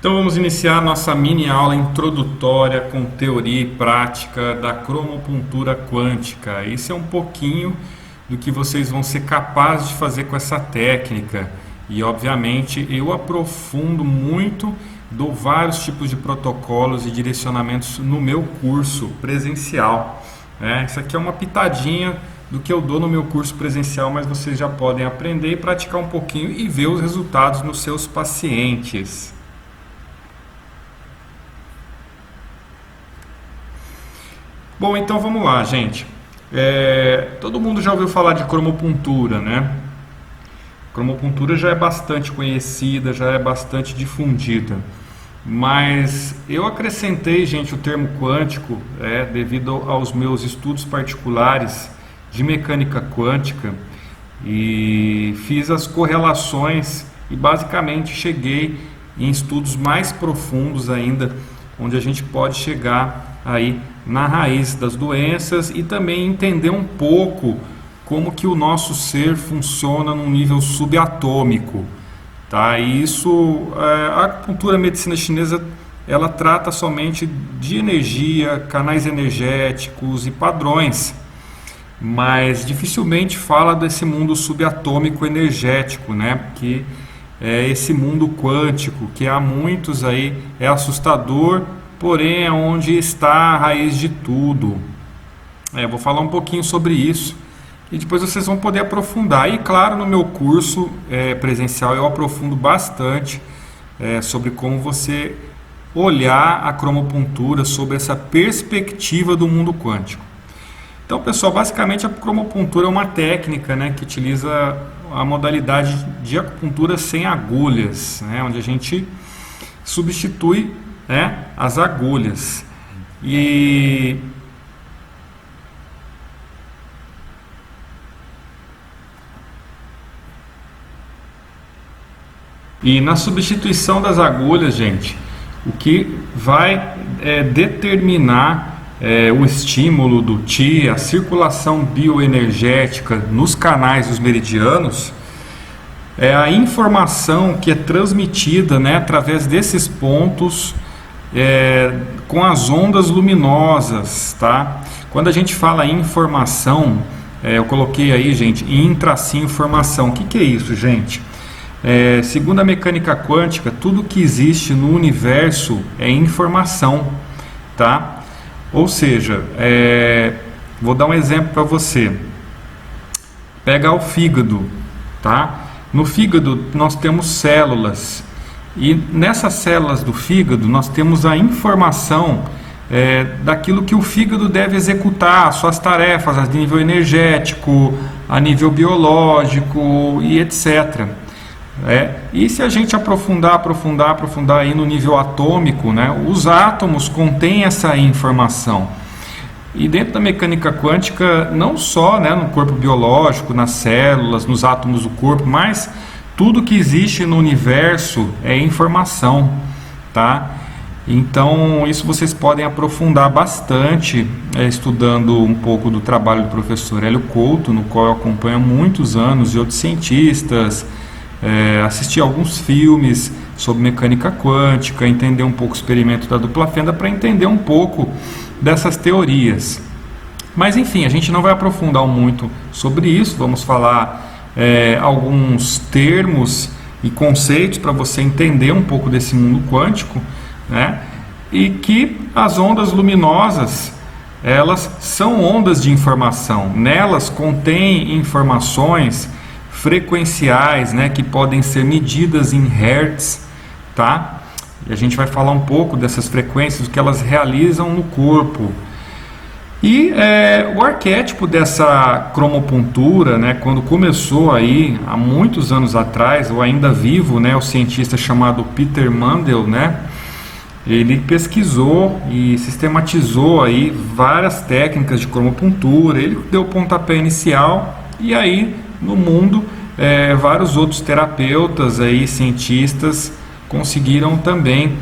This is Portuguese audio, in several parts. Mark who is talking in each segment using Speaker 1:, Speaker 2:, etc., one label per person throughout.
Speaker 1: Então vamos iniciar nossa mini aula introdutória com teoria e prática da cromopuntura quântica. Isso é um pouquinho do que vocês vão ser capazes de fazer com essa técnica. E obviamente eu aprofundo muito, dou vários tipos de protocolos e direcionamentos no meu curso presencial. Isso aqui é uma pitadinha do que eu dou no meu curso presencial, mas vocês já podem aprender e praticar um pouquinho e ver os resultados nos seus pacientes. Bom, então vamos lá, gente. Todo mundo já ouviu falar de cromopuntura, né? Cromopuntura já é bastante conhecida, já é bastante difundida. Mas eu acrescentei, gente, o termo quântico, devido aos meus estudos particulares de mecânica quântica, e fiz as correlações e basicamente cheguei em estudos mais profundos ainda, onde a gente pode chegar aí na raiz das doenças e também entender um pouco como que o nosso ser funciona num nível subatômico, tá? E isso, a acupuntura medicina chinesa, ela trata somente de energia, canais energéticos e padrões, mas dificilmente fala desse mundo subatômico energético, né? Que é esse mundo quântico, que há muitos aí é assustador, porém é onde está a raiz de tudo. Vou falar um pouquinho sobre isso e depois vocês vão poder aprofundar. E claro, no meu curso presencial eu aprofundo bastante sobre como você olhar a cromopuntura sob essa perspectiva do mundo quântico. Então, pessoal, basicamente a cromopuntura é uma técnica, né, que utiliza a modalidade de acupuntura sem agulhas, né, onde a gente substitui as agulhas. E na substituição das agulhas, gente, o que vai determinar o estímulo do Qi, a circulação bioenergética nos canais dos meridianos, é a informação que é transmitida, né, através desses pontos com as ondas luminosas, tá? Quando a gente fala em informação, eu coloquei aí, gente, intra-informação. O que é isso, gente? Segundo a mecânica quântica, tudo que existe no universo é informação, tá? Ou seja, vou dar um exemplo para você. Pega o fígado, tá? No fígado nós temos células e nessas células do fígado nós temos a informação daquilo que o fígado deve executar, suas tarefas a nível energético, a nível biológico e etc. E se a gente aprofundar aí no nível atômico, né, os átomos contêm essa informação. E dentro da mecânica quântica, não só, né, no corpo biológico, nas células, nos átomos do corpo, mas tudo que existe no universo é informação, tá? Então, isso vocês podem aprofundar bastante estudando um pouco do trabalho do professor Hélio Couto, no qual eu acompanho há muitos anos, e outros cientistas, assistir alguns filmes sobre mecânica quântica, entender um pouco o experimento da dupla fenda para entender um pouco dessas teorias. Mas enfim, a gente não vai aprofundar muito sobre isso, vamos falar alguns termos e conceitos para você entender um pouco desse mundo quântico, né? E que as ondas luminosas, elas são ondas de informação, nelas contém informações frequenciais, né, que podem ser medidas em hertz, tá? E a gente vai falar um pouco dessas frequências, o que elas realizam no corpo. E o arquétipo dessa cromopuntura, né, quando começou aí há muitos anos atrás, ou ainda vivo, né, o cientista chamado Peter Mandel, né, ele pesquisou e sistematizou aí várias técnicas de cromopuntura. Ele deu o pontapé inicial e aí no mundo vários outros terapeutas aí, cientistas, conseguiram também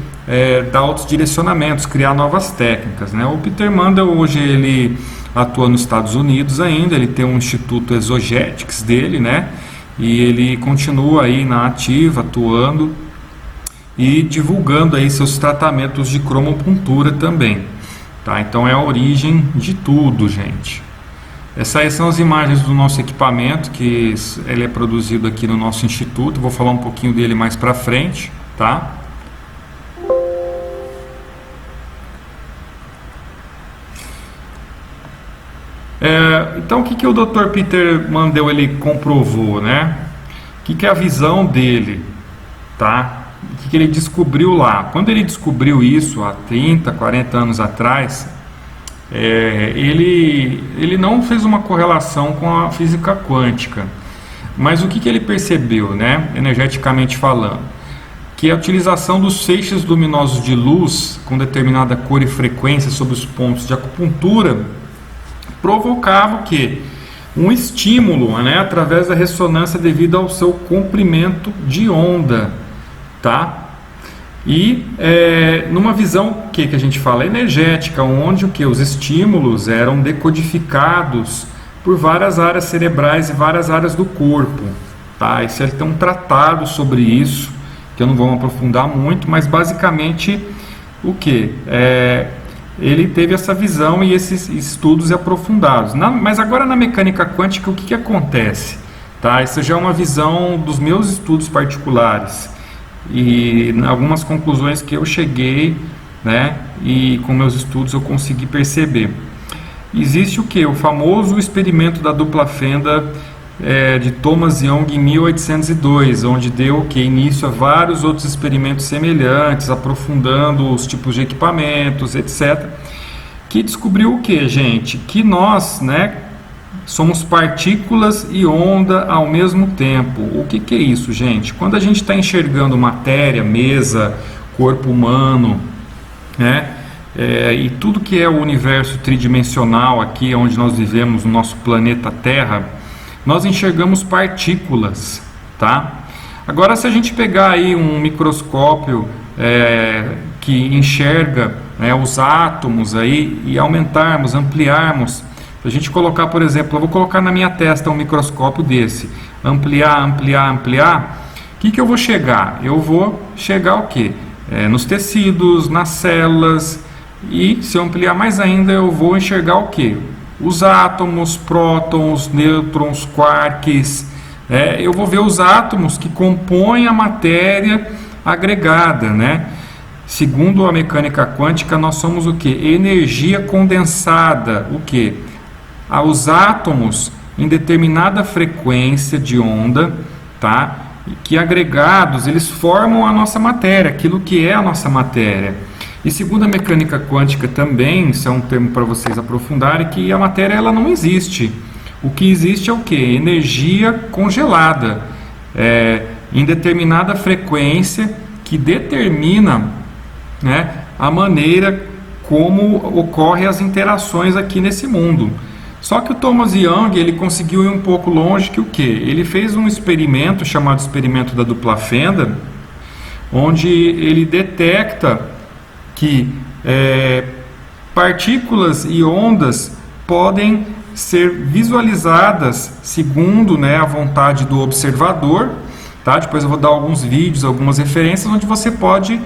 Speaker 1: dar outros direcionamentos, criar novas técnicas, né? O Peter Mandel hoje ele atua nos Estados Unidos ainda, ele tem um instituto Exogetics dele, né? E ele continua aí na ativa, atuando. e divulgando aí seus tratamentos de cromopuntura também, tá? Então é a origem de tudo, gente. Essas aí são as imagens do nosso equipamento, que ele é produzido aqui no nosso instituto. Vou falar um pouquinho dele mais para frente, tá? Então o que o Dr. Peter Mandel ele comprovou, né? O que é a visão dele, tá? O que ele descobriu lá? Quando ele descobriu isso há 30, 40 anos atrás, ele não fez uma correlação com a física quântica, mas o que ele percebeu, né? Energeticamente falando, que a utilização dos feixes luminosos de luz com determinada cor e frequência sobre os pontos de acupuntura provocava o quê? Um estímulo, né, através da ressonância devido ao seu comprimento de onda, tá? E numa visão que a gente fala energética, onde o que os estímulos eram decodificados por várias áreas cerebrais e várias áreas do corpo, tá? Esse tem um tratado sobre isso que eu não vou aprofundar muito, mas basicamente o que ele teve essa visão e esses estudos aprofundados. Mas agora na mecânica quântica o que acontece? Tá? Isso já é uma visão dos meus estudos particulares e algumas conclusões que eu cheguei, né, e com meus estudos eu consegui perceber. Existe o que? O famoso experimento da dupla fenda de Thomas Young em 1802, onde deu início a vários outros experimentos semelhantes, aprofundando os tipos de equipamentos, etc. Que descobriu o que, gente? Que nós, né, somos partículas e onda ao mesmo tempo. O que é isso, gente? Quando a gente está enxergando matéria, mesa, corpo humano, né, e tudo que é o universo tridimensional aqui, onde nós vivemos no nosso planeta Terra, nós enxergamos partículas, tá? Agora, se a gente pegar aí um microscópio que enxerga, né, os átomos aí e aumentarmos, ampliarmos, se a gente colocar, por exemplo, eu vou colocar na minha testa um microscópio desse, ampliar, o que eu vou chegar? Eu vou chegar o quê? Nos tecidos, nas células, e se eu ampliar mais ainda, eu vou enxergar o quê? Os átomos, prótons, nêutrons, quarks. Eu vou ver os átomos que compõem a matéria agregada, né? Segundo a mecânica quântica, nós somos o que? Energia condensada. O que? Os átomos em determinada frequência de onda, tá? Que agregados, eles formam a nossa matéria, aquilo que é a nossa matéria. E segundo a mecânica quântica também, isso é um termo para vocês aprofundarem, que a matéria ela não existe. O que existe é o que? Energia congelada, em determinada frequência que determina, né, a maneira como ocorrem as interações aqui nesse mundo. Só que o Thomas Young ele conseguiu ir um pouco longe que o que? Ele fez um experimento chamado experimento da dupla fenda, onde ele detecta que partículas e ondas podem ser visualizadas segundo, né, a vontade do observador, tá? Depois eu vou dar alguns vídeos, algumas referências onde você pode,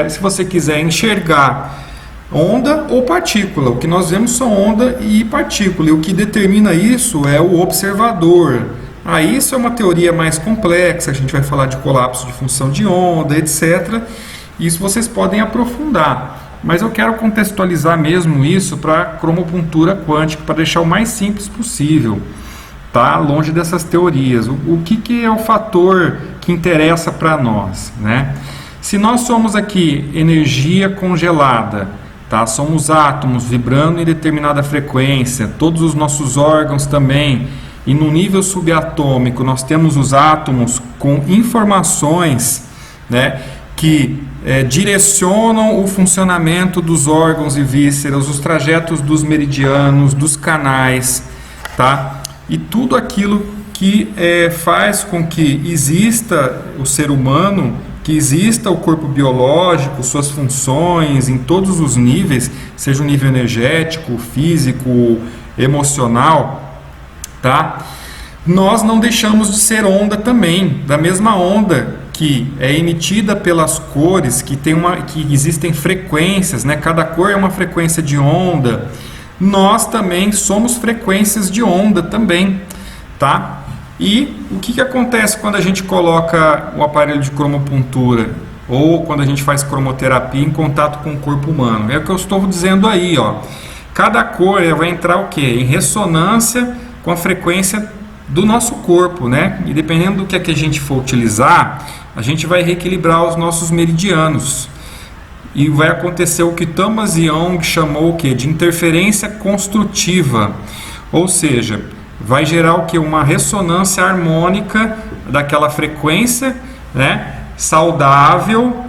Speaker 1: se você quiser enxergar onda ou partícula. O que nós vemos são onda e partícula, e o que determina isso é o observador. Isso é uma teoria mais complexa, a gente vai falar de colapso de função de onda, etc. Isso vocês podem aprofundar, mas eu quero contextualizar mesmo isso para cromopuntura quântica, para deixar o mais simples possível, tá? Longe dessas teorias. O que é o fator que interessa para nós, né? Se nós somos aqui energia congelada, tá? Somos átomos vibrando em determinada frequência, todos os nossos órgãos também, e no nível subatômico nós temos os átomos com informações, né, que direcionam o funcionamento dos órgãos e vísceras, os trajetos dos meridianos, dos canais, tá? E tudo aquilo que faz com que exista o ser humano, que exista o corpo biológico, suas funções em todos os níveis, seja o nível energético, físico, emocional, tá? Nós não deixamos de ser onda também, da mesma onda que é emitida pelas cores, que existem frequências, né? Cada cor é uma frequência de onda. Nós também somos frequências de onda também, tá? E o que acontece quando a gente coloca o aparelho de cromopuntura ou quando a gente faz cromoterapia em contato com o corpo humano? É o que eu estou dizendo aí, ó. Cada cor vai entrar o quê? Em ressonância com a frequência do nosso corpo, né? E dependendo do que a gente for utilizar, a gente vai reequilibrar os nossos meridianos. E vai acontecer o que Thomas Young chamou o quê? De interferência construtiva. Ou seja, vai gerar o quê? Uma ressonância harmônica daquela frequência, né? Saudável,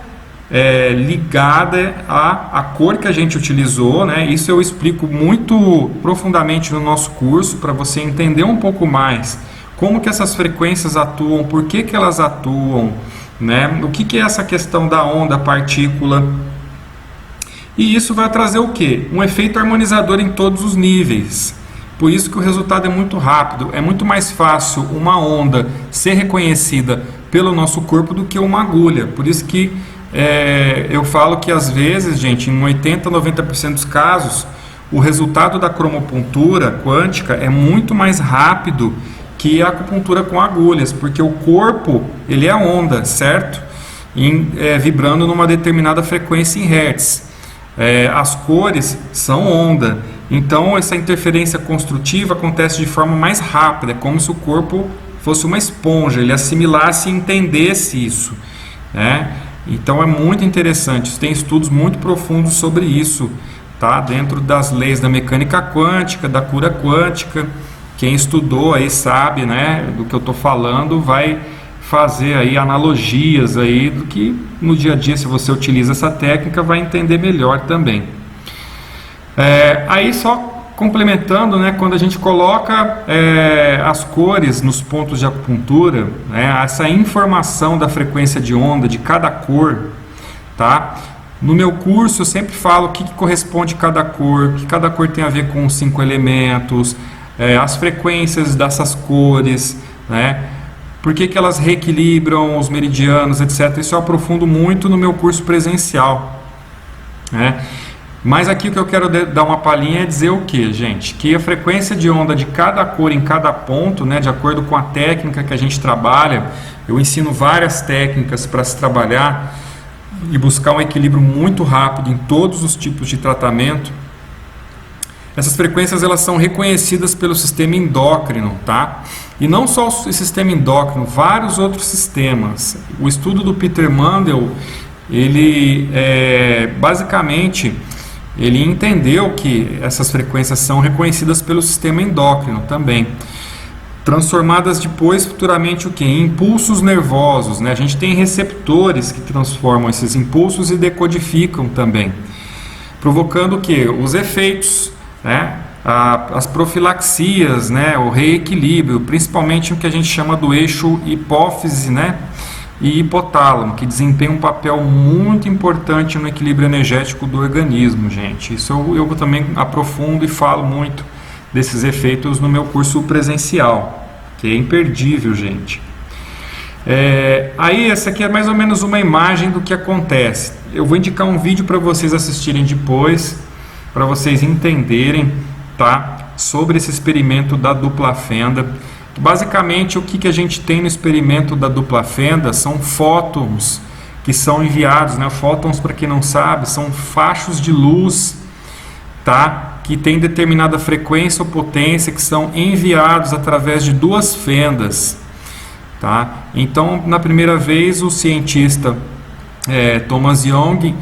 Speaker 1: ligada à cor que a gente utilizou, né? Isso eu explico muito profundamente no nosso curso, para você entender um pouco mais como que essas frequências atuam, por que elas atuam, né? O que é essa questão da onda, partícula. E isso vai trazer o quê? Um efeito harmonizador em todos os níveis. Por isso que o resultado é muito rápido. É muito mais fácil uma onda ser reconhecida pelo nosso corpo do que uma agulha. Por isso que eu falo que às vezes, gente, em 80, 90% dos casos, o resultado da cromopuntura quântica é muito mais rápido que a acupuntura com agulhas, porque o corpo, ele é onda, certo? Vibrando numa determinada frequência em hertz. As cores são onda. Então essa interferência construtiva acontece de forma mais rápida, é como se o corpo fosse uma esponja, ele assimilasse e entendesse isso, né? Então é muito interessante, tem estudos muito profundos sobre isso, tá? Dentro das leis da mecânica quântica, da cura quântica. Quem estudou aí sabe, né, do que eu estou falando, vai fazer aí analogias aí do que no dia a dia, se você utiliza essa técnica, vai entender melhor também. Aí só complementando, né, quando a gente coloca as cores nos pontos de acupuntura, né, essa informação da frequência de onda de cada cor, tá? No meu curso eu sempre falo o que corresponde a cada cor, o que cada cor tem a ver com os 5 elementos, as frequências dessas cores, né? Por que elas reequilibram os meridianos, etc. Isso eu aprofundo muito no meu curso presencial, né? Mas aqui o que eu quero dar uma palhinha é dizer o que, gente? Que a frequência de onda de cada cor em cada ponto, né, de acordo com a técnica que a gente trabalha, eu ensino várias técnicas para se trabalhar e buscar um equilíbrio muito rápido em todos os tipos de tratamento. Essas frequências elas são reconhecidas pelo sistema endócrino, tá? E não só o sistema endócrino, vários outros sistemas. O estudo do Peter Mandel, ele basicamente ele entendeu que essas frequências são reconhecidas pelo sistema endócrino também, transformadas depois futuramente o que? Em impulsos nervosos, né? A gente tem receptores que transformam esses impulsos e decodificam também, provocando o que? Os efeitos, né? As profilaxias, né? O reequilíbrio, principalmente o que a gente chama do eixo hipófise, né? E hipotálamo, que desempenha um papel muito importante no equilíbrio energético do organismo, gente. Isso eu também aprofundo e falo muito desses efeitos no meu curso presencial, que é imperdível, gente. Aí essa aqui é mais ou menos uma imagem do que acontece. Eu vou indicar um vídeo para vocês assistirem depois, para vocês entenderem, tá, sobre esse experimento da dupla fenda. Basicamente, o que a gente tem no experimento da dupla fenda são fótons que são enviados, né? Fótons, para quem não sabe, são fachos de luz, tá? Que tem determinada frequência ou potência, que são enviados através de duas fendas, tá? Então, na primeira vez, o cientista Thomas Young,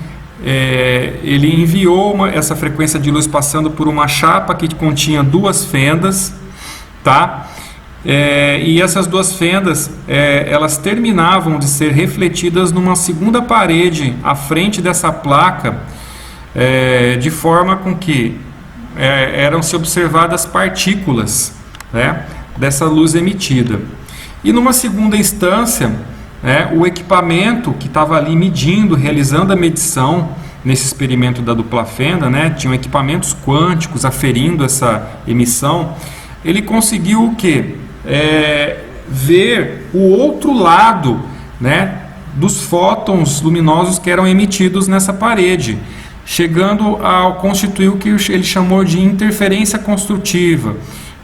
Speaker 1: ele enviou essa frequência de luz passando por uma chapa que continha duas fendas, tá? E essas duas fendas, elas terminavam de ser refletidas numa segunda parede à frente dessa placa, de forma com que eram-se observadas partículas, né, dessa luz emitida. E numa segunda instância, o equipamento que estava ali medindo, realizando a medição nesse experimento da dupla fenda, né, tinham equipamentos quânticos aferindo essa emissão, ele conseguiu o quê? Ver o outro lado, né, dos fótons luminosos que eram emitidos nessa parede, chegando a constituir o que ele chamou de interferência construtiva.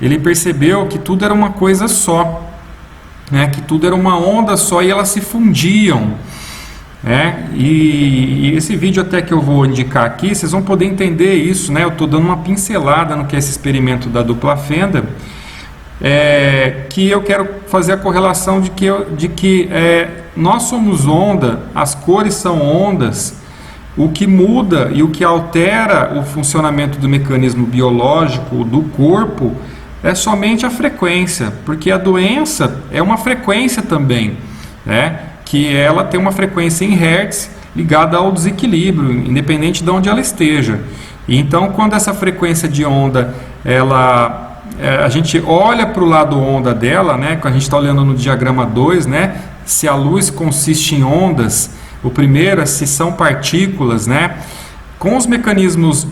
Speaker 1: Ele percebeu que tudo era uma coisa só, né? Que tudo era uma onda só e elas se fundiam. E esse vídeo até que eu vou indicar aqui, vocês vão poder entender isso, né? Eu estou dando uma pincelada no que é esse experimento da dupla fenda, que eu quero fazer a correlação de que nós somos onda, as cores são ondas. O que muda e o que altera o funcionamento do mecanismo biológico do corpo é somente a frequência, porque a doença é uma frequência também, né? Que ela tem uma frequência em hertz ligada ao desequilíbrio, independente de onde ela esteja. E então, quando essa frequência de onda, a gente olha para o lado onda dela, né? Que a gente está olhando no diagrama 2, né? Se a luz consiste em ondas, o primeiro é se são partículas, né? Com os mecanismos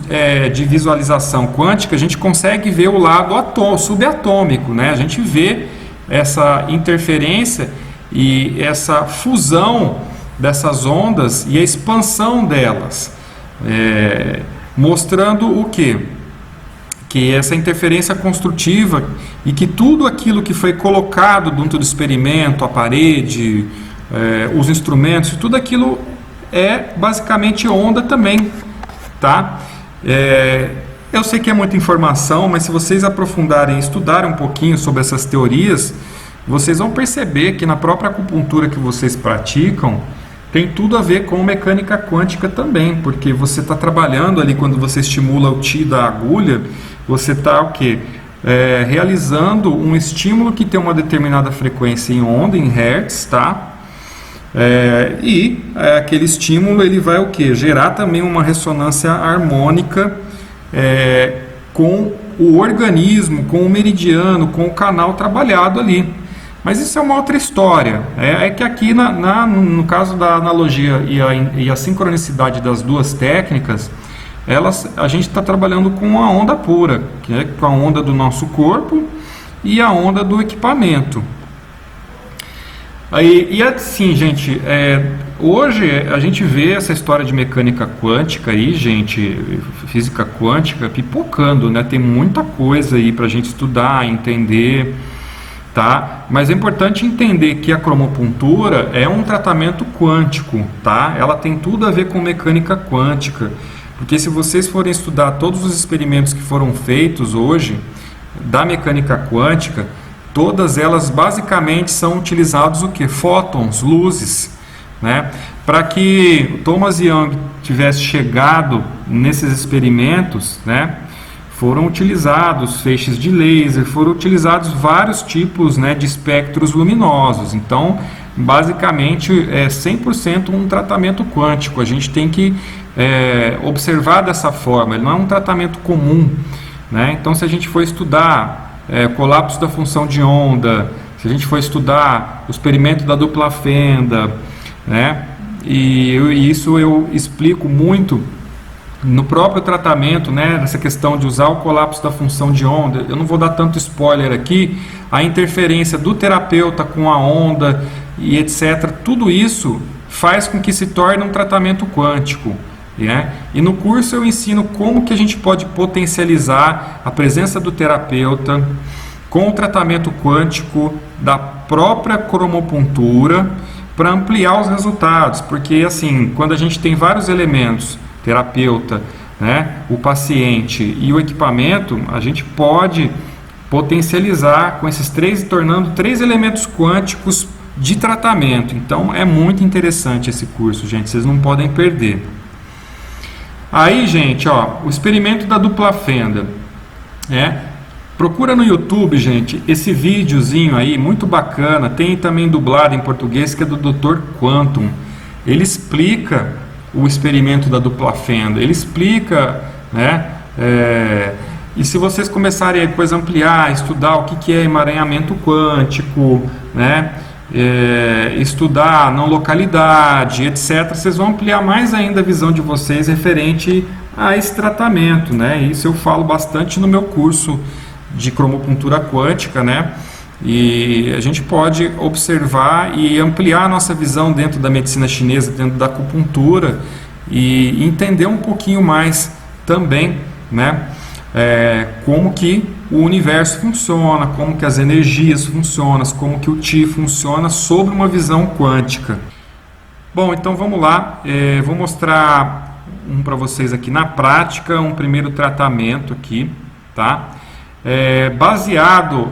Speaker 1: de visualização quântica, a gente consegue ver o lado subatômico, né? A gente vê essa interferência e essa fusão dessas ondas e a expansão delas, mostrando o quê? Que essa interferência construtiva e que tudo aquilo que foi colocado dentro do experimento, a parede, os instrumentos, tudo aquilo é basicamente onda também, tá? Eu sei que é muita informação, mas se vocês aprofundarem e estudarem um pouquinho sobre essas teorias, vocês vão perceber que na própria acupuntura que vocês praticam tem tudo a ver com mecânica quântica também, porque você está trabalhando ali, quando você estimula o Qi da agulha, você está o quê? Realizando um estímulo que tem uma determinada frequência em onda, em hertz, tá? Aquele estímulo ele vai o quê? Gerar também uma ressonância harmônica com o organismo, com o meridiano, com o canal trabalhado ali. Mas isso é uma outra história. É que aqui, no caso da analogia e a sincronicidade das duas técnicas, a gente está trabalhando com a onda pura, que é com a onda do nosso corpo e a onda do equipamento. E assim, gente, hoje a gente vê essa história de mecânica quântica aí, gente, física quântica, pipocando, né? Tem muita coisa aí para a gente estudar, entender, tá? Mas é importante entender que a cromopuntura é um tratamento quântico, tá? Ela tem tudo a ver com mecânica quântica, porque se vocês forem estudar todos os experimentos que foram feitos hoje da mecânica quântica, todas elas basicamente são utilizados o que? Fótons, luzes, né? Para que Thomas Young tivesse chegado nesses experimentos, né? Foram utilizados feixes de laser, foram utilizados vários tipos, né, de espectros luminosos. Então, basicamente, é 100% um tratamento quântico. A gente tem que observar dessa forma. Ele não é um tratamento comum, né? Então, se a gente for estudar colapso da função de onda, se a gente for estudar o experimento da dupla fenda, né? E isso eu explico muito no próprio tratamento, né, dessa questão de usar o colapso da função de onda. Eu não vou dar tanto spoiler aqui, a interferência do terapeuta com a onda e etc. Tudo isso faz com que se torne um tratamento quântico, né? E no curso eu ensino como que a gente pode potencializar a presença do terapeuta com o tratamento quântico da própria cromopuntura para ampliar os resultados, porque assim, quando a gente tem vários elementos, terapeuta, né, o paciente e o equipamento, a gente pode potencializar com esses três, tornando 3 elementos quânticos de tratamento. Então é muito interessante esse curso, gente, vocês não podem perder. Aí, gente, ó, o experimento da dupla fenda, procura no YouTube, gente, esse videozinho aí, muito bacana, tem também dublado em português, que é do Dr. Quantum. Ele explica o experimento da dupla fenda, ele explica, né, e se vocês começarem a depois ampliar, estudar o que é emaranhamento quântico, né, estudar não localidade, etc., vocês vão ampliar mais ainda a visão de vocês referente a esse tratamento, né? Isso eu falo bastante no meu curso de cromopuntura quântica, né? E a gente pode observar e ampliar a nossa visão dentro da medicina chinesa, dentro da acupuntura, e entender um pouquinho mais também, né, como que o universo funciona, como que as energias funcionam, como que o Qi funciona sob uma visão quântica. Bom, então vamos lá, vou mostrar para vocês aqui na prática um primeiro tratamento aqui, tá? Baseado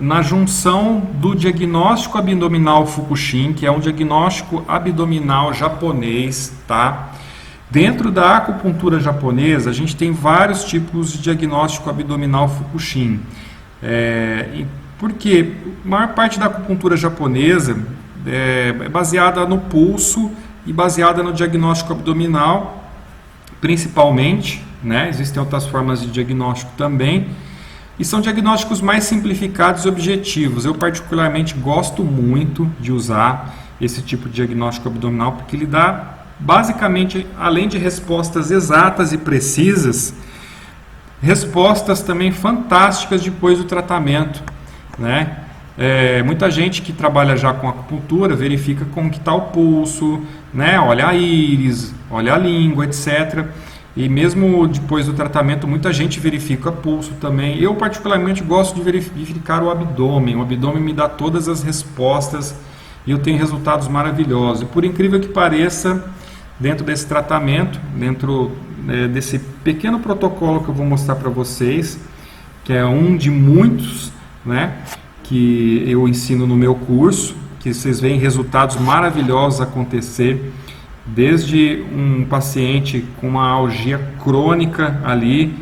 Speaker 1: na junção do diagnóstico abdominal Fukushin, que é um diagnóstico abdominal japonês, tá? Dentro da acupuntura japonesa, a gente tem vários tipos de diagnóstico abdominal Fukushin. Porque a maior parte da acupuntura japonesa é baseada no pulso e baseada no diagnóstico abdominal, principalmente, né? Existem outras formas de diagnóstico também, e são diagnósticos mais simplificados e objetivos. Eu particularmente gosto muito de usar esse tipo de diagnóstico abdominal, porque ele dá, basicamente, além de respostas exatas e precisas, respostas também fantásticas depois do tratamento, né? Muita gente que trabalha já com acupuntura verifica como que está o pulso, né? Olha a íris, olha a língua, etc. E mesmo depois do tratamento, muita gente verifica pulso também. Eu particularmente gosto de verificar o abdômen. O abdômen me dá todas as respostas e eu tenho resultados maravilhosos. E por incrível que pareça, dentro desse tratamento, dentro desse pequeno protocolo que eu vou mostrar para vocês, que é um de muitos, né, que eu ensino no meu curso, que vocês veem resultados maravilhosos acontecer, desde um paciente com uma algia crônica ali,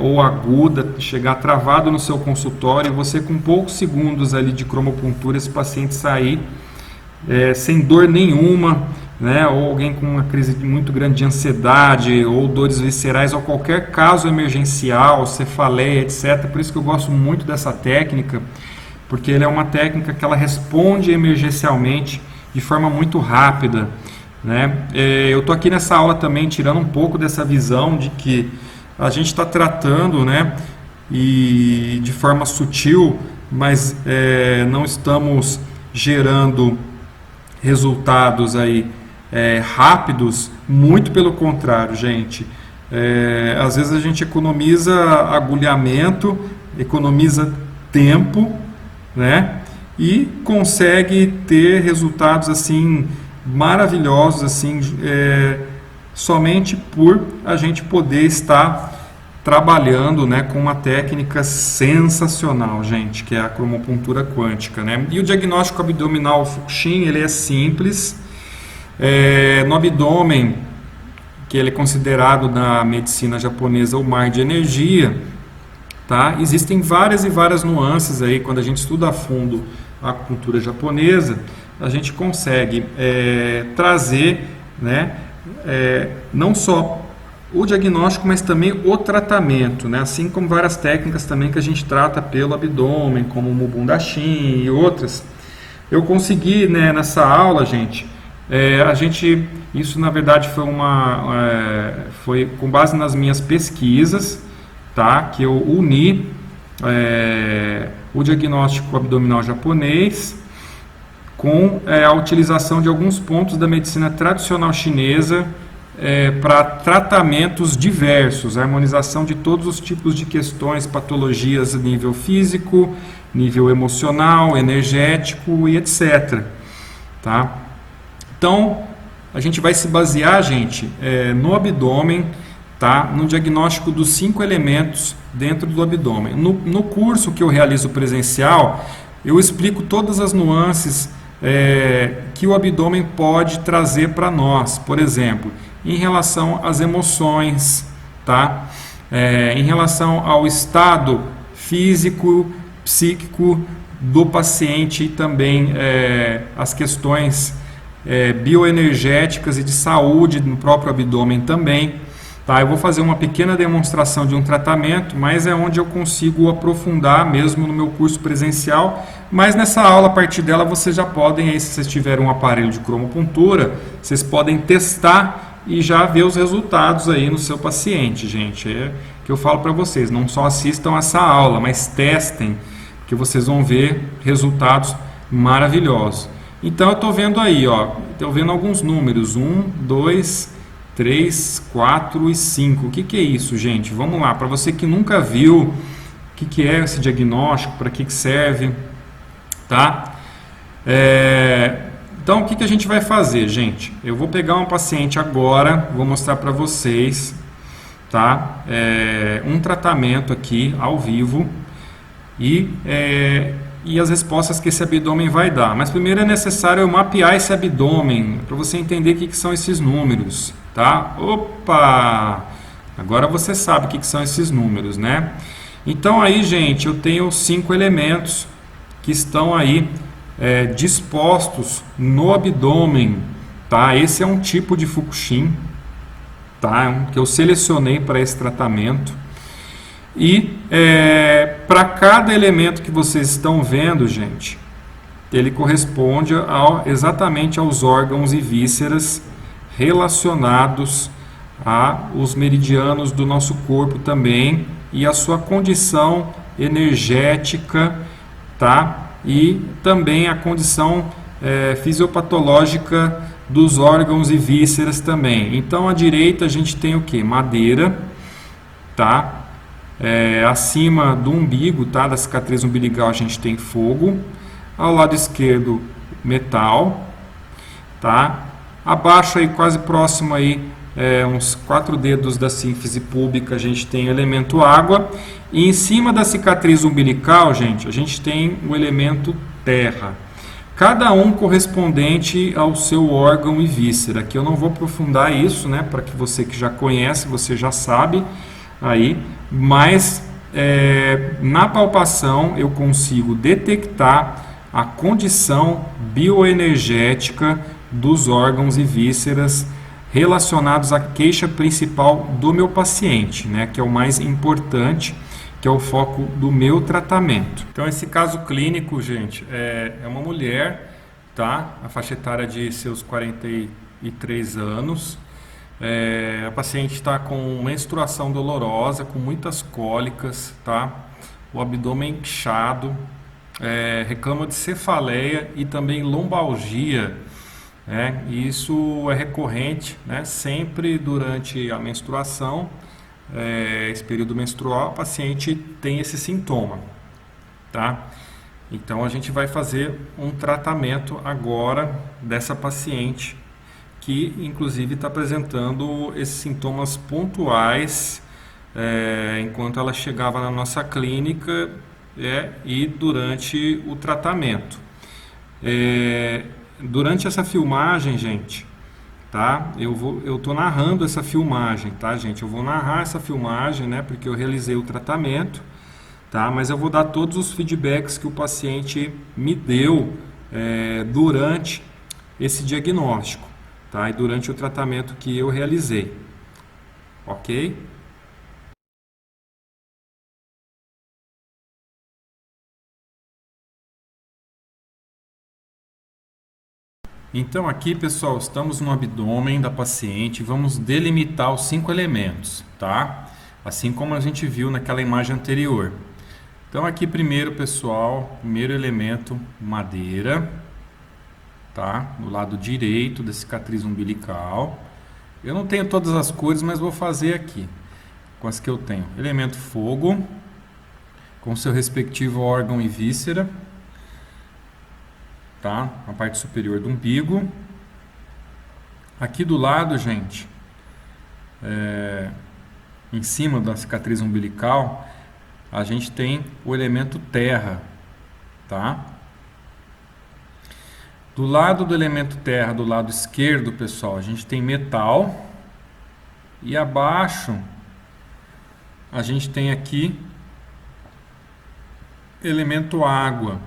Speaker 1: ou aguda, chegar travado no seu consultório, e você com poucos segundos ali de cromopuntura, esse paciente sair sem dor nenhuma, né, ou alguém com uma crise muito grande de ansiedade, ou dores viscerais, ou qualquer caso emergencial, cefaleia, etc. Por isso que eu gosto muito dessa técnica, porque ela é uma técnica que ela responde emergencialmente de forma muito rápida, né? Eu estou aqui nessa aula também tirando um pouco dessa visão de que a gente está tratando, né, e de forma sutil, mas não estamos gerando resultados aí rápidos, muito pelo contrário, gente. Às vezes a gente economiza agulhamento, economiza tempo, né? E consegue ter resultados assim maravilhosos, assim, somente por a gente poder estar trabalhando, né, com uma técnica sensacional, gente, que é a cromopuntura quântica, né? E o diagnóstico abdominal Fukushin, ele é simples. No abdômen, que ele é considerado na medicina japonesa o mar de energia, tá? Existem várias e várias nuances aí. Quando a gente estuda a fundo a acupuntura japonesa, a gente consegue trazer, né, não só o diagnóstico, mas também o tratamento, né? Assim como várias técnicas também que a gente trata pelo abdômen, como o Mubundashin e outras. Eu consegui, né, nessa aula, gente, isso na verdade foi com base nas minhas pesquisas, tá? Que eu uni o diagnóstico abdominal japonês com a utilização de alguns pontos da medicina tradicional chinesa para tratamentos diversos, a harmonização de todos os tipos de questões, patologias a nível físico, nível emocional, energético e etc. Tá? Então, a gente vai se basear, gente, no abdômen, tá? No diagnóstico dos 5 elementos dentro do abdômen. No curso que eu realizo presencial, eu explico todas as nuances que o abdômen pode trazer para nós. Por exemplo, em relação às emoções, tá? Em relação ao estado físico, psíquico do paciente e também as questões bioenergéticas e de saúde no próprio abdômen também. Tá? Eu vou fazer uma pequena demonstração de um tratamento, mas é onde eu consigo aprofundar mesmo no meu curso presencial. Mas nessa aula, a partir dela, vocês já podem, aí, se vocês tiverem um aparelho de cromopuntura, vocês podem testar e já ver os resultados aí no seu paciente, gente. É que eu falo para vocês, não só assistam essa aula, mas testem, que vocês vão ver resultados maravilhosos. Então eu estou vendo aí, ó, estou vendo alguns números, 1, 2, 3, 4 e 5. O que que é isso, gente? Vamos lá, para você que nunca viu, o que que é esse diagnóstico, para que serve, tá? Então o que que a gente vai fazer, gente? Eu vou pegar um paciente agora, vou mostrar para vocês, tá? Um tratamento aqui ao vivo e as respostas que esse abdômen vai dar. Mas primeiro é necessário eu mapear esse abdômen para você entender o que são esses números, tá? Opa! Agora você sabe o que são esses números, né? Então aí, gente, eu tenho 5 elementos que estão aí dispostos no abdômen, tá? Esse é um tipo de Fukushima, tá? Que eu selecionei para esse tratamento. E para cada elemento que vocês estão vendo, gente, ele corresponde exatamente aos órgãos e vísceras relacionados aos meridianos do nosso corpo também e a sua condição energética, tá? E também a condição fisiopatológica dos órgãos e vísceras também. Então, à direita a gente tem o que? Madeira, tá? Acima do umbigo, tá? Da cicatriz umbilical a gente tem fogo. Ao lado esquerdo, metal, tá? Abaixo aí, quase próximo aí, uns 4 dedos da sínfise púbica, a gente tem o elemento água. E em cima da cicatriz umbilical, gente, a gente tem o elemento terra. Cada um correspondente ao seu órgão e víscera. Aqui eu não vou aprofundar isso, né? Para que você que já conhece, você já sabe aí. Mas na palpação eu consigo detectar a condição bioenergética dos órgãos e vísceras relacionados à queixa principal do meu paciente, né, que é o mais importante, que é o foco do meu tratamento. Então esse caso clínico, gente, é uma mulher, tá? A faixa etária de seus 43 anos. A paciente está com menstruação dolorosa, com muitas cólicas, tá? O abdômen inchado, reclama de cefaleia e também lombalgia, né? E isso é recorrente, né? Sempre durante a menstruação, esse período menstrual, a paciente tem esse sintoma, tá? Então a gente vai fazer um tratamento agora dessa paciente, que inclusive está apresentando esses sintomas pontuais enquanto ela chegava na nossa clínica e durante o tratamento. Durante essa filmagem, gente, tá? Eu tô narrando essa filmagem, tá, gente? Eu vou narrar essa filmagem, né? Porque eu realizei o tratamento, tá? Mas eu vou dar todos os feedbacks que o paciente me deu durante esse diagnóstico, tá? E durante o tratamento que eu realizei, ok? Então aqui, pessoal, estamos no abdômen da paciente, vamos delimitar os 5 elementos, tá? Assim como a gente viu naquela imagem anterior. Então aqui primeiro, pessoal, primeiro elemento, madeira, tá? No lado direito da cicatriz umbilical. Eu não tenho todas as cores, mas vou fazer aqui com as que eu tenho. Elemento fogo, com seu respectivo órgão e víscera, tá? A parte superior do umbigo. Aqui do lado, gente, em cima da cicatriz umbilical, a gente tem o elemento terra, tá? Do lado do elemento terra, do lado esquerdo, pessoal, a gente tem metal. E abaixo, a gente tem aqui elemento água.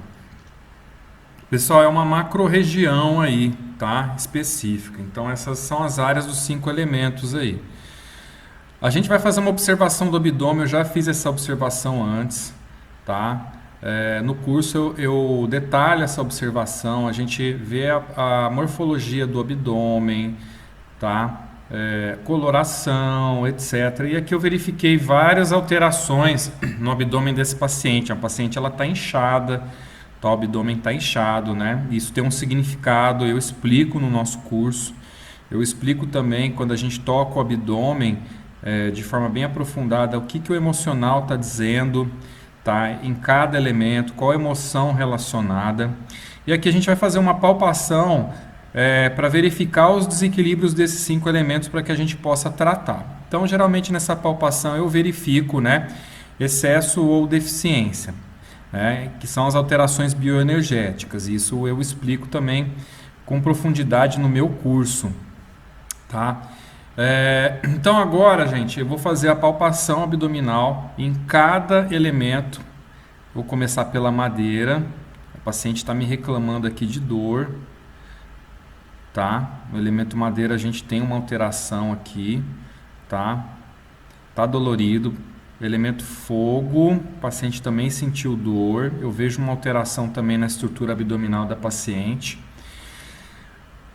Speaker 1: Pessoal, é uma macro-região aí, tá? Específica. Então, essas são as áreas dos 5 elementos aí. A gente vai fazer uma observação do abdômen, eu já fiz essa observação antes, tá? No curso eu detalho essa observação, a gente vê a morfologia do abdômen, tá? coloração, etc. E aqui eu verifiquei várias alterações no abdômen desse paciente. A paciente ela está inchada, tá? O abdômen está inchado, né? Isso tem um significado, eu explico no nosso curso. Eu explico também quando a gente toca o abdômen de forma bem aprofundada o que o emocional está dizendo, tá? Em cada elemento, qual a emoção relacionada. E aqui a gente vai fazer uma palpação para verificar os desequilíbrios desses 5 elementos para que a gente possa tratar. Então, geralmente nessa palpação eu verifico, né, excesso ou deficiência, né, que são as alterações bioenergéticas. Isso eu explico também com profundidade no meu curso, tá? Então agora, gente, eu vou fazer a palpação abdominal em cada elemento. Vou começar pela madeira. O paciente está me reclamando aqui de dor. Tá? No elemento madeira a gente tem uma alteração aqui, tá? Tá dolorido. Elemento fogo, o paciente também sentiu dor. Eu vejo uma alteração também na estrutura abdominal da paciente.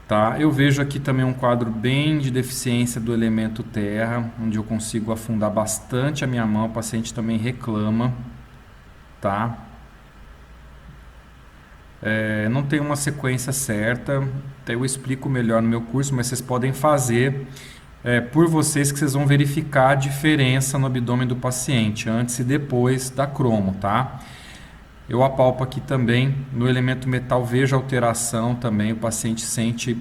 Speaker 1: Tá? Eu vejo aqui também um quadro bem de deficiência do elemento terra, onde eu consigo afundar bastante a minha mão. O paciente também reclama, tá? Não tem uma sequência certa, até eu explico melhor no meu curso, mas vocês podem fazer por vocês, que vocês vão verificar a diferença no abdômen do paciente antes e depois da cromo, tá? Eu apalpo aqui também no elemento metal, vejo alteração também, o paciente sente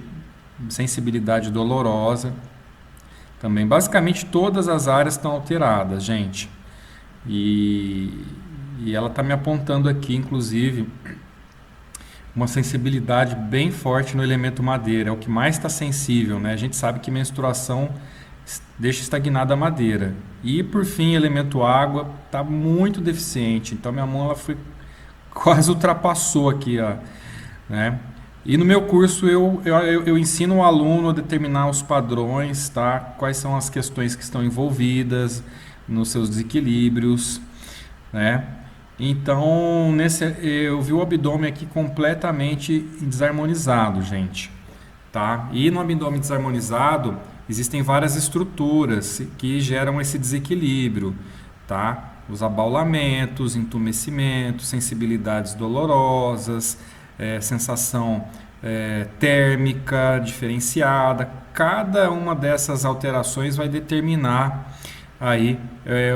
Speaker 1: sensibilidade dolorosa também. Basicamente todas as áreas estão alteradas, gente, e ela está me apontando aqui, inclusive, uma sensibilidade bem forte no elemento madeira, é o que mais está sensível, né? A gente sabe que menstruação deixa estagnada a madeira. E por fim, elemento água está muito deficiente, então minha mão ela quase ultrapassou aqui, ó, né? E no meu curso eu ensino o aluno a determinar os padrões, tá? Quais são as questões que estão envolvidas nos seus desequilíbrios, né? Então, eu vi o abdômen aqui completamente desarmonizado, gente, tá? E no abdômen desarmonizado existem várias estruturas que geram esse desequilíbrio, tá? Os abaulamentos, entumecimentos, sensibilidades dolorosas, sensação térmica diferenciada. Cada uma dessas alterações vai determinar aí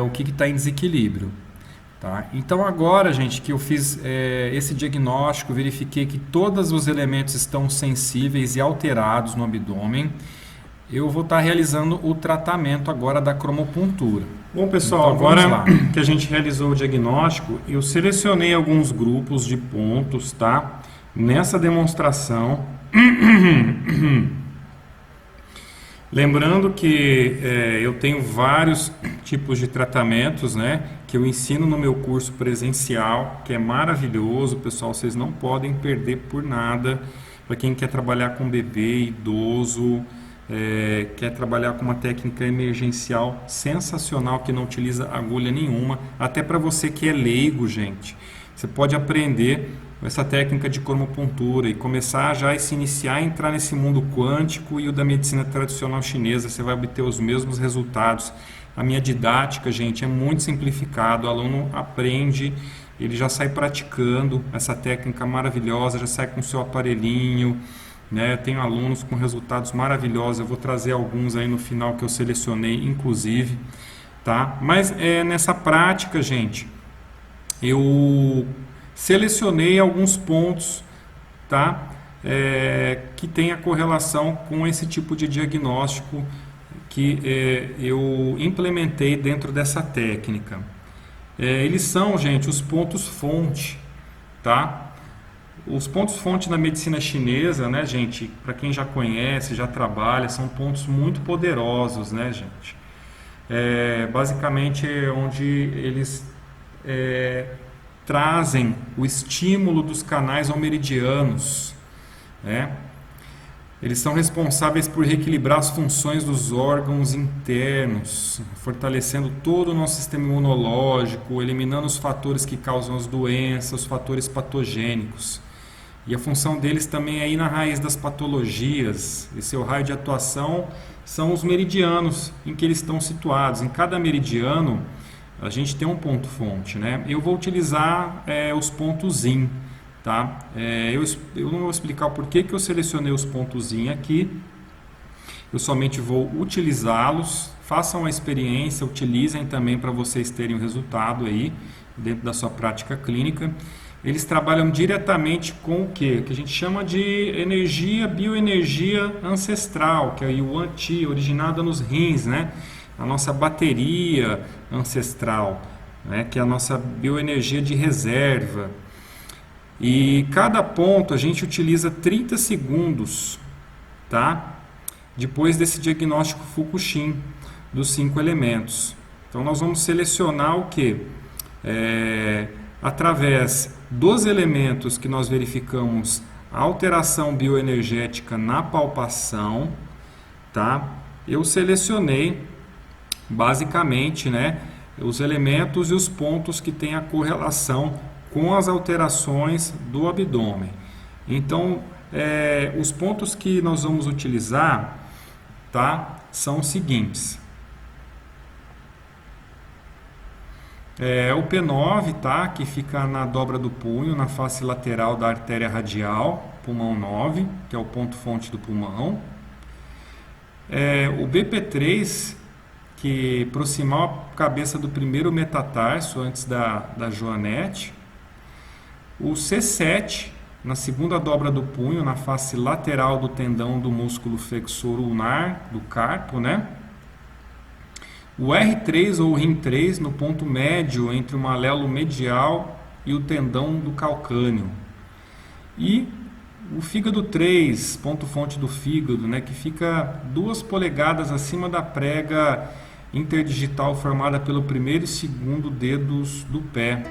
Speaker 1: o que está em desequilíbrio. Tá? Então agora, gente, que eu fiz esse diagnóstico, verifiquei que todos os elementos estão sensíveis e alterados no abdômen, eu vou estar realizando o tratamento agora da cromopuntura. Bom, pessoal, então, agora que a gente realizou o diagnóstico, eu selecionei alguns grupos de pontos, tá? Nessa demonstração. Lembrando que eu tenho vários tipos de tratamentos, né, que eu ensino no meu curso presencial, que é maravilhoso, pessoal, vocês não podem perder por nada. Para quem quer trabalhar com bebê, idoso, quer trabalhar com uma técnica emergencial sensacional, que não utiliza agulha nenhuma, até para você que é leigo, gente, você pode aprender essa técnica de cromopuntura e começar já a se iniciar a entrar nesse mundo quântico e o da medicina tradicional chinesa. Você vai obter os mesmos resultados. A minha didática, gente, é muito simplificado. O aluno aprende, ele já sai praticando essa técnica maravilhosa, já sai com o seu aparelhinho, né? Eu tenho alunos com resultados maravilhosos. Eu vou trazer alguns aí no final que eu selecionei, inclusive, tá? Mas nessa prática, gente, eu selecionei alguns pontos, tá? Que tem a correlação com esse tipo de diagnóstico que eu implementei dentro dessa técnica. Eles são, gente, os pontos fonte, tá? Os pontos fonte na medicina chinesa, né, gente? Para quem já conhece, já trabalha, são pontos muito poderosos, né, gente? Basicamente é onde eles trazem o estímulo dos canais ao meridianos, né? Eles são responsáveis por reequilibrar as funções dos órgãos internos, fortalecendo todo o nosso sistema imunológico, eliminando os fatores que causam as doenças, os fatores patogênicos. E a função deles também é ir na raiz das patologias. Esse é o raio de atuação são os meridianos em que eles estão situados. Em cada meridiano, a gente tem um ponto fonte, né? Eu vou utilizar os pontos in, tá? Eu não vou explicar o porquê que eu selecionei os pontos in aqui. Eu somente vou utilizá-los. Façam a experiência, utilizem também para vocês terem o resultado aí dentro da sua prática clínica. Eles trabalham diretamente com o que? O que a gente chama de energia, bioenergia ancestral, que é o Yuan Qi, originada nos rins, né? A nossa bateria ancestral, né? Que é a nossa bioenergia de reserva. E cada ponto a gente utiliza 30 segundos, tá? Depois desse diagnóstico Fukushin dos 5 elementos. Então nós vamos selecionar o que? Através dos elementos que nós verificamos a alteração bioenergética na palpação, tá? Eu selecionei basicamente, né, os elementos e os pontos que têm a correlação com as alterações do abdômen. Então, os pontos que nós vamos utilizar, tá, são os seguintes. O P9, tá, que fica na dobra do punho, na face lateral da artéria radial, pulmão 9, que é o ponto fonte do pulmão. O BP3, que proximal a cabeça do primeiro metatarso, antes da joanete. O C7, na segunda dobra do punho, na face lateral do tendão do músculo flexor ulnar, do carpo, né? O R3 ou rim 3 no ponto médio entre o malelo medial e o tendão do calcâneo. E o fígado 3, ponto fonte do fígado, né, que fica 2 polegadas acima da prega interdigital formada pelo primeiro e segundo dedos do pé.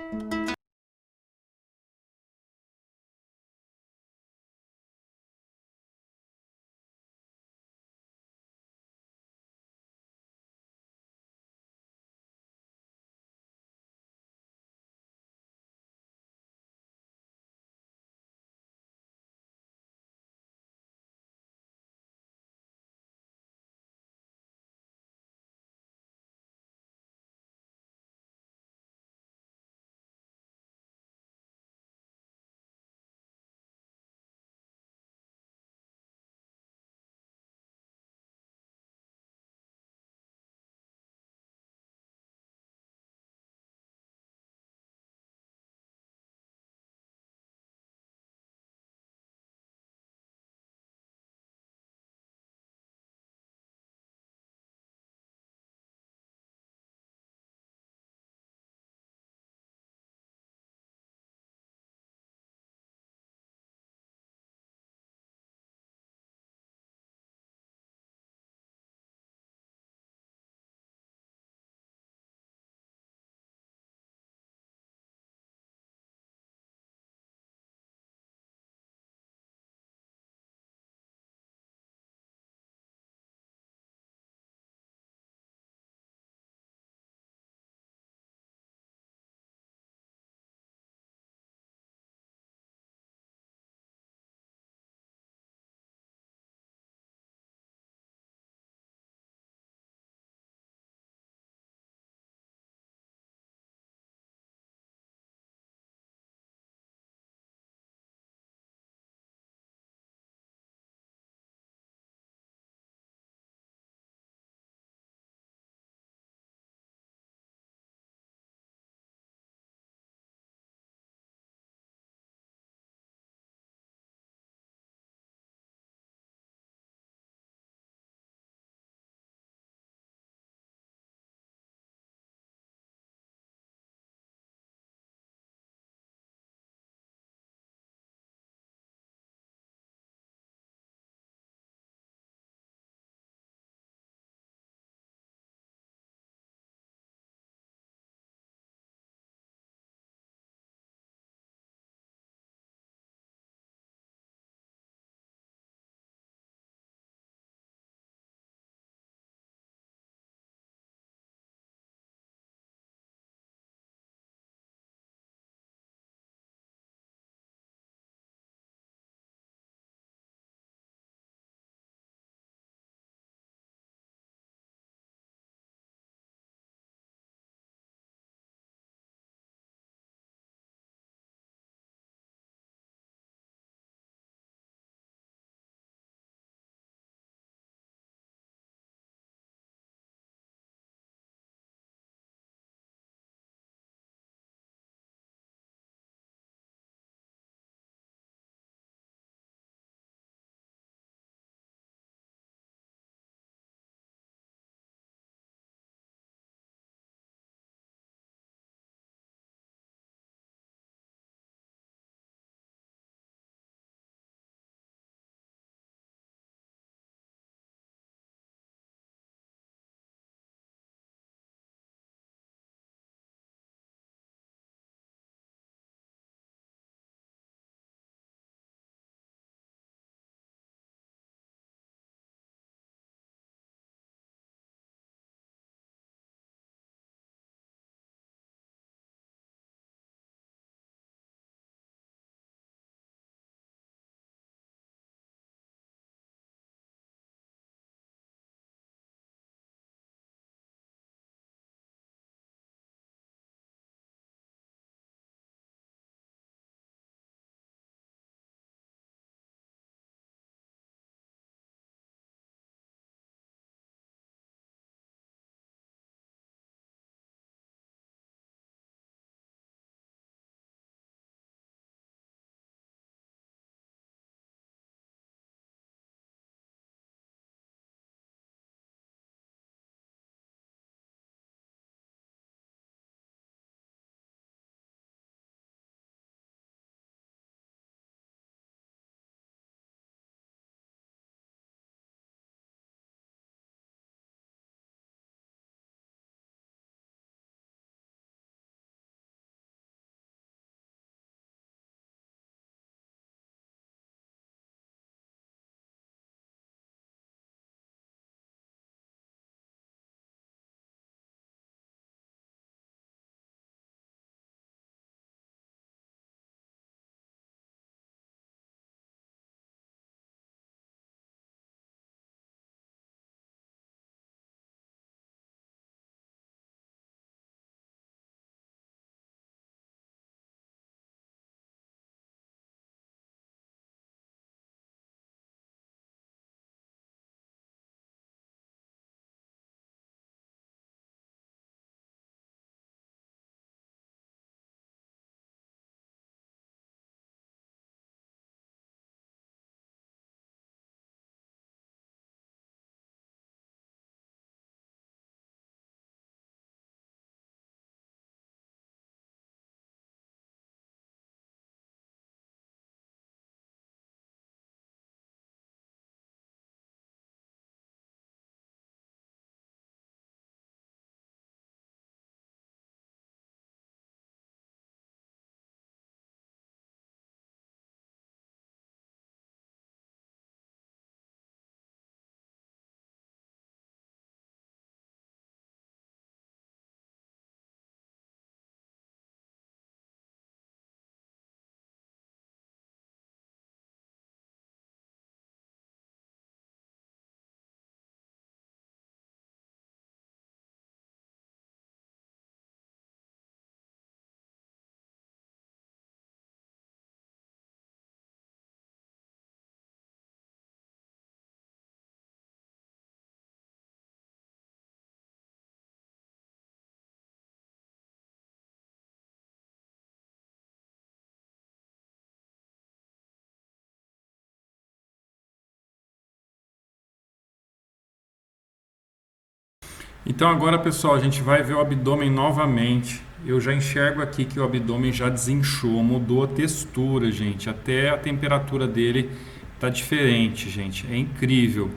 Speaker 1: Então agora, pessoal, a gente vai ver o abdômen novamente. Eu já enxergo aqui que o abdômen já desinchou, mudou a textura, gente. Até a temperatura dele tá diferente, gente. É incrível.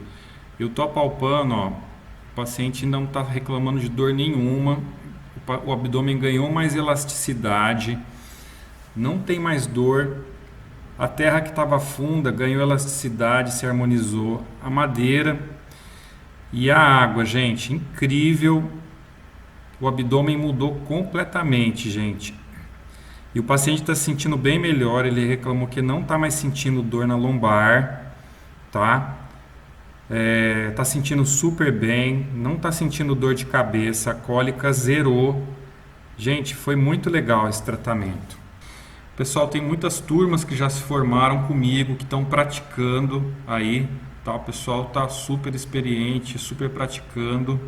Speaker 1: Eu tô apalpando, ó. O paciente não tá reclamando de dor nenhuma. O abdômen ganhou mais elasticidade. Não tem mais dor. A terra que estava funda ganhou elasticidade, se harmonizou. A madeira e a água, gente, incrível. O abdômen mudou completamente, gente. E o paciente está se sentindo bem melhor. Ele reclamou que não está mais sentindo dor na lombar, tá? Tá sentindo super bem, não está sentindo dor de cabeça, a cólica zerou. Gente, foi muito legal esse tratamento. Pessoal, tem muitas turmas que já se formaram comigo, que estão praticando aí, tá? O pessoal está super experiente, super praticando.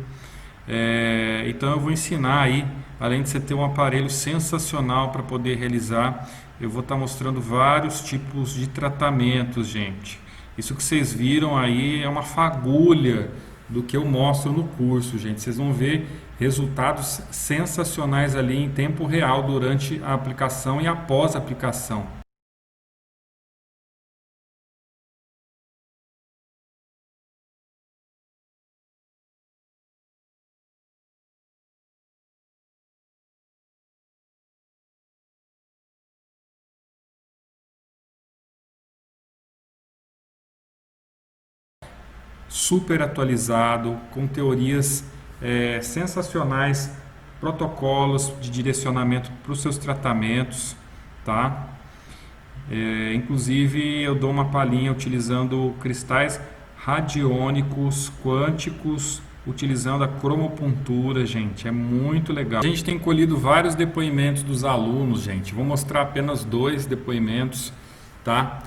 Speaker 1: Então eu vou ensinar aí, além de você ter um aparelho sensacional para poder realizar, eu vou estar mostrando vários tipos de tratamentos, gente. Isso que vocês viram aí é uma fagulha do que eu mostro no curso, gente. Vocês vão ver resultados sensacionais ali em tempo real durante a aplicação e após a aplicação. Super atualizado, com teorias sensacionais, protocolos de direcionamento para os seus tratamentos, tá? Inclusive eu dou uma palhinha utilizando cristais radiônicos quânticos, utilizando a cromopuntura, gente, é muito legal. A gente tem colhido vários depoimentos dos alunos, gente. Vou mostrar apenas 2 depoimentos, tá?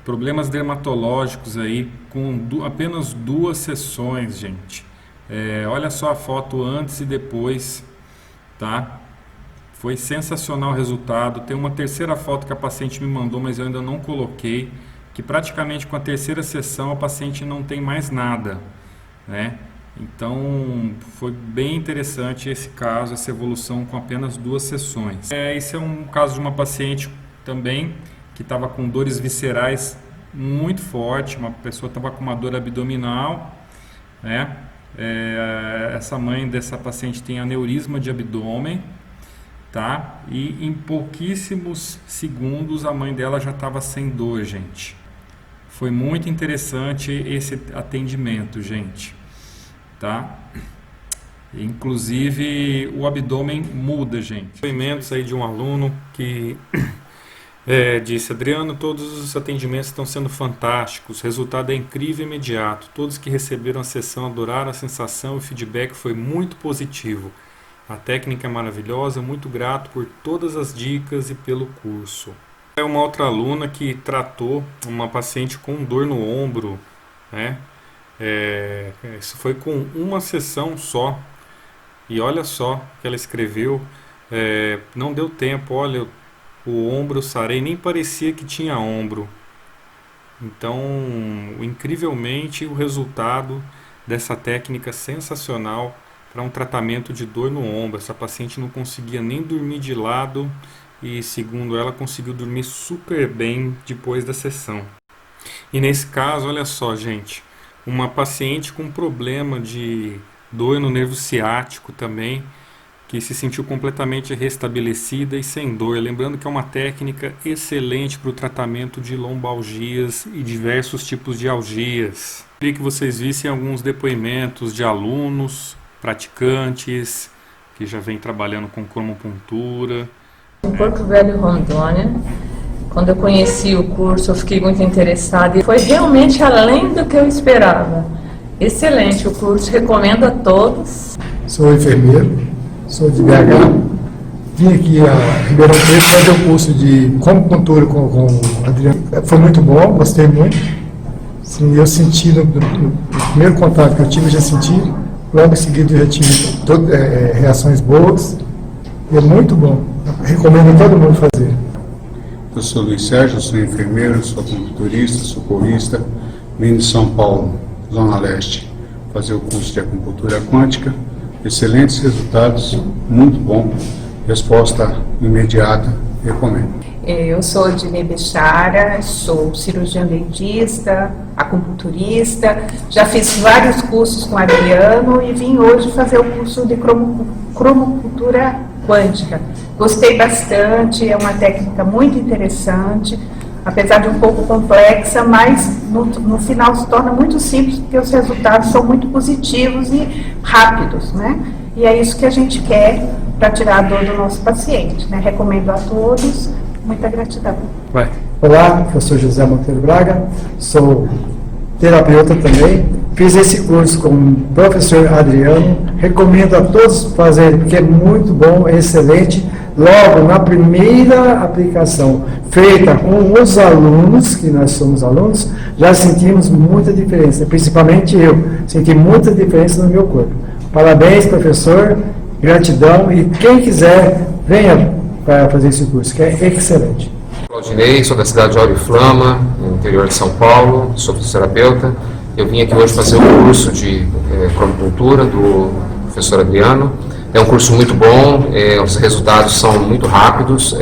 Speaker 1: Problemas dermatológicos aí com apenas 2 sessões, gente. Olha só a foto antes e depois, tá? Foi sensacional o resultado. Tem uma terceira foto que a paciente me mandou, mas eu ainda não coloquei, que praticamente com a terceira sessão a paciente não tem mais nada, né? Então foi bem interessante esse caso, essa evolução com apenas 2 sessões. Esse é um caso de uma paciente também que estava com dores viscerais muito forte, uma pessoa estava com uma dor abdominal, né? Essa mãe dessa paciente tem aneurisma de abdômen, tá? E em pouquíssimos segundos a mãe dela já estava sem dor, gente. Foi muito interessante esse atendimento, gente, tá? Inclusive o abdômen muda, gente. Depoimentos aí de um aluno que disse: Adriano, todos os atendimentos estão sendo fantásticos, o resultado é incrível e imediato. Todos que receberam a sessão adoraram a sensação e o feedback foi muito positivo. A técnica é maravilhosa, muito grato por todas as dicas e pelo curso. É uma outra aluna que tratou uma paciente com dor no ombro, né? Isso foi com uma sessão só. E olha só o que ela escreveu. Não deu tempo, olha, o ombro eu sarei, nem parecia que tinha ombro. Então, incrivelmente, o resultado dessa técnica sensacional para um tratamento de dor no ombro. Essa paciente não conseguia nem dormir de lado e, segundo ela, conseguiu dormir super bem depois da sessão. E nesse caso, olha só, gente, uma paciente com problema de dor no nervo ciático também, que se sentiu completamente restabelecida e sem dor. Lembrando que é uma técnica excelente para o tratamento de lombalgias e diversos tipos de algias. Queria que vocês vissem alguns depoimentos de alunos, praticantes, que já vêm trabalhando com cromopuntura.
Speaker 2: Em Porto Velho, Rondônia, quando eu conheci o curso, eu fiquei muito interessada e foi realmente além do que eu esperava. Excelente o curso, recomendo a todos.
Speaker 3: Sou enfermeiro, sou de BH, vim aqui a Ribeirão Preto fazer o curso de cromopuntura com o Adriano. Foi muito bom, gostei muito. Sim, eu senti no primeiro contato que eu tive, eu já senti. Logo em seguida eu já tive reações boas. E é muito bom. Recomendo a todo mundo fazer.
Speaker 4: Eu sou Luiz Sérgio, sou enfermeiro, sou acupunturista, socorrista. Vim de São Paulo, Zona Leste, fazer o curso de acupuntura quântica. excelentes resultados, muito bom, resposta imediata, recomendo.
Speaker 5: Eu sou Ednei Bechara, sou cirurgiã dentista, acupunturista, já fiz vários cursos com o Adriano e vim hoje fazer o curso de cromocultura quântica. Gostei bastante, é uma técnica muito interessante, apesar de um pouco complexa, mas no final se torna muito simples porque os resultados são muito positivos e rápidos, né? E é isso que a gente quer para tirar a dor do nosso paciente, né? Recomendo a todos. Muita gratidão.
Speaker 1: Vai.
Speaker 3: Olá, professor José Monteiro Braga, sou terapeuta também, fiz esse curso com o professor Adriano, recomendo a todos fazerem, porque é muito bom, é excelente. Logo, na primeira aplicação feita com os alunos, que nós somos alunos, já sentimos muita diferença, principalmente eu, senti muita diferença no meu corpo. Parabéns, professor, gratidão, e quem quiser, venha para fazer esse curso, que é excelente.
Speaker 6: Claudinei, sou da cidade de Auriflama, no interior de São Paulo, sou fisioterapeuta. Eu vim aqui hoje fazer o curso de cromocultura do professor Adriano. É um curso muito bom, os resultados são muito rápidos,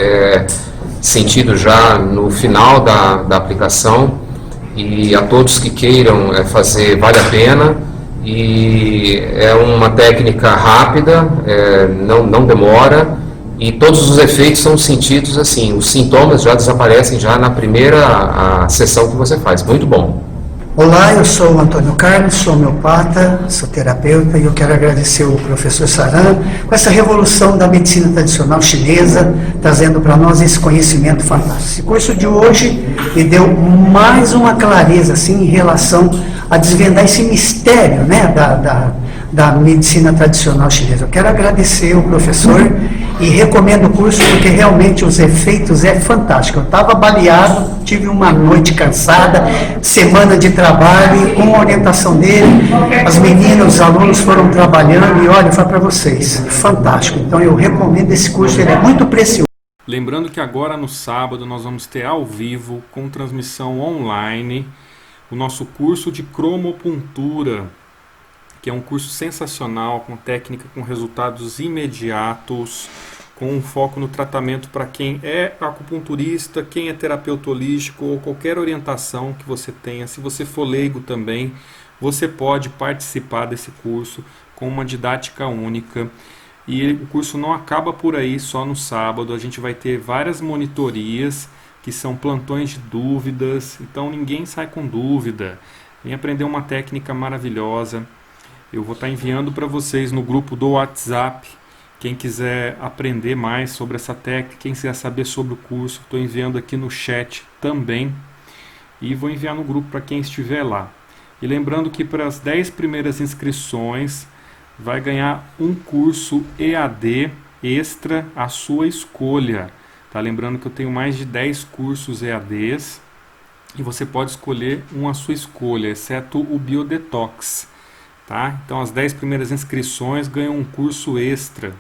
Speaker 6: sentido já no final da aplicação, e a todos que queiram fazer vale a pena. E é uma técnica rápida, não demora. E todos os efeitos são sentidos assim, os sintomas já desaparecem já na primeira sessão que você faz. Muito bom.
Speaker 7: Olá, eu sou o Antônio Carlos, sou homeopata, sou terapeuta e eu quero agradecer o professor Saran com essa revolução da medicina tradicional chinesa, trazendo para nós esse conhecimento fantástico. Esse curso de hoje me deu mais uma clareza assim, em relação a desvendar esse mistério, né, da medicina tradicional chinesa. Eu quero agradecer o professor e recomendo o curso porque realmente os efeitos é fantástico. Eu estava baleado, tive uma noite cansada, semana de trabalho, e com a orientação dele, as meninas, os alunos foram trabalhando e olha, falo para vocês, fantástico. Então eu recomendo esse curso, ele é muito precioso.
Speaker 1: Lembrando que agora no sábado nós vamos ter ao vivo, com transmissão online, o nosso curso de cromopuntura, que é um curso sensacional, com técnica, com resultados imediatos, com um foco no tratamento para quem é acupunturista, quem é terapeuta holístico ou qualquer orientação que você tenha. Se você for leigo também, você pode participar desse curso com uma didática única. E o curso não acaba por aí, só no sábado. A gente vai ter várias monitorias, que são plantões de dúvidas, então ninguém sai com dúvida. Vem aprender uma técnica maravilhosa. Eu vou estar enviando para vocês no grupo do WhatsApp. Quem quiser aprender mais sobre essa técnica, quem quiser saber sobre o curso, estou enviando aqui no chat também. E vou enviar no grupo para quem estiver lá. E lembrando que para as 10 primeiras inscrições, vai ganhar um curso EAD extra à sua escolha. Tá? Lembrando que eu tenho mais de 10 cursos EADs e você pode escolher um à sua escolha, exceto o Biodetox. Tá? Então as 10 primeiras inscrições ganham um curso extra.